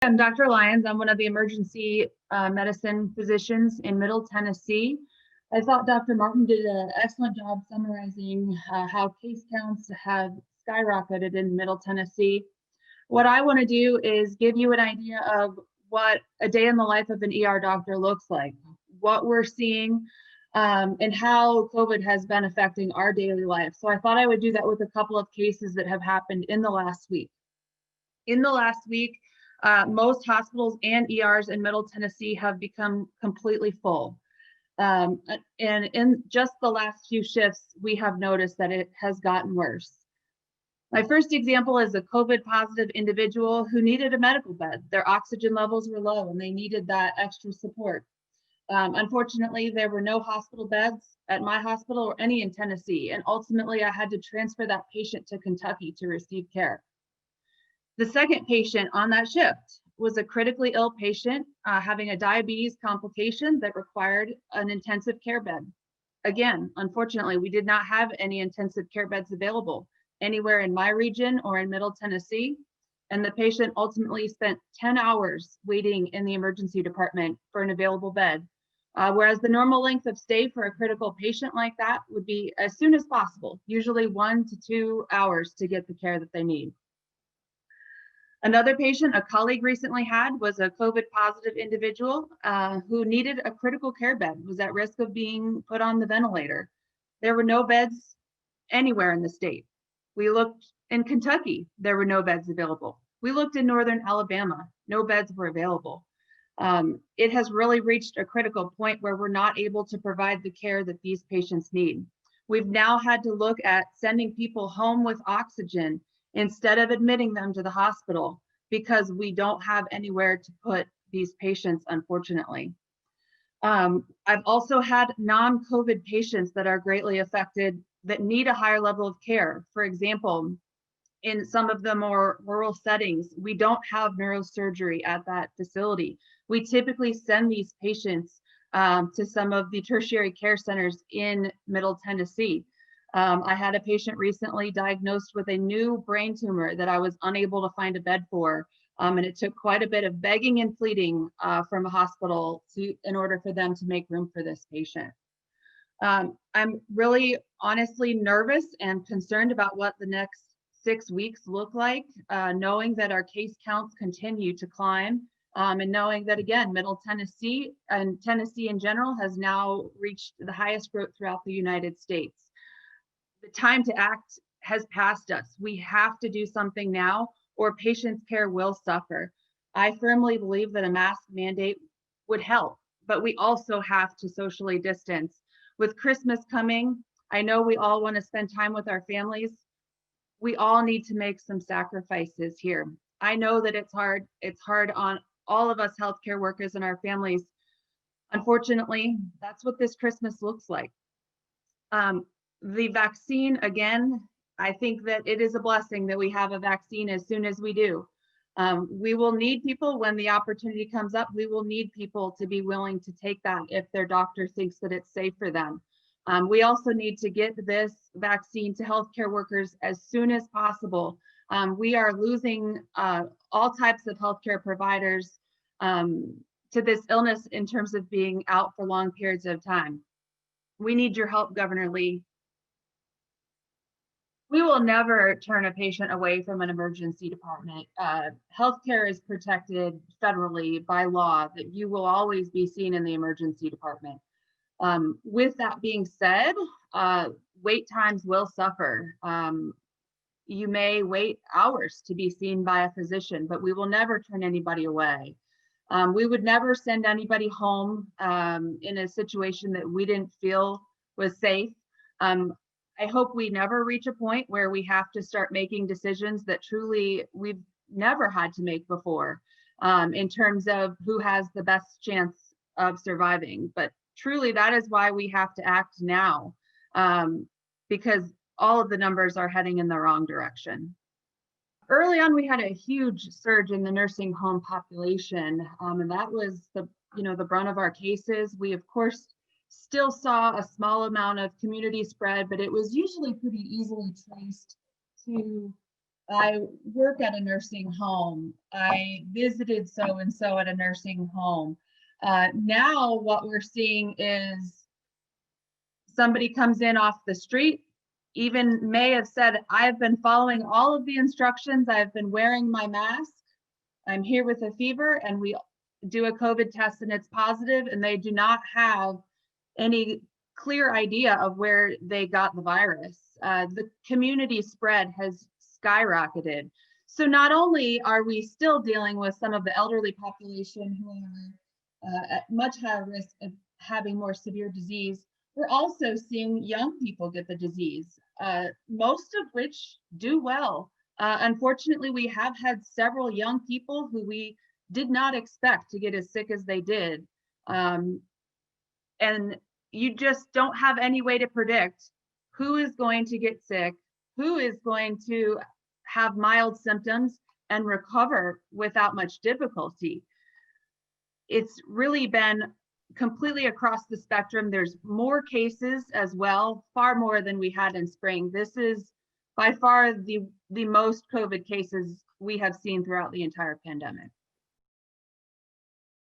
I'm Dr. Lyons. I'm one of the emergency medicine physicians in Middle Tennessee. I thought Dr. Martin did an excellent job summarizing how case counts have skyrocketed in Middle Tennessee. What I want to do is give you an idea of what a day in the life of an ER doctor looks like, what we're seeing, and how COVID has been affecting our daily life. So I thought I would do that with a couple of cases that have happened in the last week. In the last week, most hospitals and ERs in Middle Tennessee have become completely full. And in just the last few shifts, we have noticed that it has gotten worse. My first example is a COVID positive individual who needed a medical bed. Their oxygen levels were low and they needed that extra support. Unfortunately, there were no hospital beds at my hospital or any in Tennessee. And ultimately, I had to transfer that patient to Kentucky to receive care. The second patient on that shift was a critically ill patient having a diabetes complication that required an intensive care bed. Again, unfortunately, we did not have any intensive care beds available anywhere in my region or in Middle Tennessee. And the patient ultimately spent 10 hours waiting in the emergency department for an available bed. Whereas the normal length of stay for a critical patient like that would be as soon as possible, usually 1 to 2 hours to get the care that they need. Another patient a colleague recently had was a COVID positive individual who needed a critical care bed, was at risk of being put on the ventilator. There were no beds anywhere in the state. We looked in Kentucky, there were no beds available. We looked in northern Alabama, no beds were available. It has really reached a critical point where we're not able to provide the care that these patients need. We've now had to look at sending people home with oxygen instead of admitting them to the hospital because we don't have anywhere to put these patients, unfortunately. I've also had non-COVID patients that are greatly affected that need a higher level of care. For example, in some of the more rural settings, we don't have neurosurgery at that facility. We typically send these patients to some of the tertiary care centers in Middle Tennessee. I had a patient recently diagnosed with a new brain tumor that I was unable to find a bed for. And it took quite a bit of begging and pleading from a hospital in order for them to make room for this patient. I'm really honestly nervous and concerned about what the next 6 weeks look like, knowing that our case counts continue to climb, and knowing that, again, Middle Tennessee and Tennessee in general has now reached the highest growth throughout the United States. The time to act has passed us. We have to do something now or patients' care will suffer. I firmly believe that a mask mandate would help, but we also have to socially distance. With Christmas coming, I know we all want to spend time with our families. We all need to make some sacrifices here. I know that it's hard. It's hard on all of us healthcare workers and our families. Unfortunately, that's what this Christmas looks like. The vaccine, again, I think that it is a blessing that we have a vaccine as soon as we do. We will need people when the opportunity comes up. We will need people to be willing to take that if their doctor thinks that it's safe for them. We also need to get this vaccine to healthcare workers as soon as possible. We are losing all types of healthcare providers to this illness in terms of being out for long periods of time. We need your help, Governor Lee. We will never turn a patient away from an emergency department. Healthcare is protected federally by law that you will always be seen in the emergency department. With that being said, wait times will suffer. You may wait hours to be seen by a physician, but we will never turn anybody away. We would never send anybody home in a situation that we didn't feel was safe. I hope we never reach a point where we have to start making decisions that truly we've never had to make before in terms of who has the best chance of surviving. But truly, that is why we have to act now, because all of the numbers are heading in the wrong direction. Early on, we had a huge surge in the nursing home population, and that was the brunt of our cases. We, of course, still saw a small amount of community spread, but it was usually pretty easily traced to I work at a nursing home. I visited so-and-so at a nursing home. Now what we're seeing is somebody comes in off the street, even may have said, I've been following all of the instructions. I've been wearing my mask. I'm here with a fever, and we do a COVID test and it's positive, and they do not have any clear idea of where they got the virus. The community spread has skyrocketed. So not only are we still dealing with some of the elderly population who are at much higher risk of having more severe disease, we're also seeing young people get the disease, most of which do well. Unfortunately, we have had several young people who we did not expect to get as sick as they did. And you just don't have any way to predict who is going to get sick, who is going to have mild symptoms and recover without much difficulty. It's really been completely across the spectrum. There's more cases as well, far more than we had in spring. This is by far the most COVID cases we have seen throughout the entire pandemic.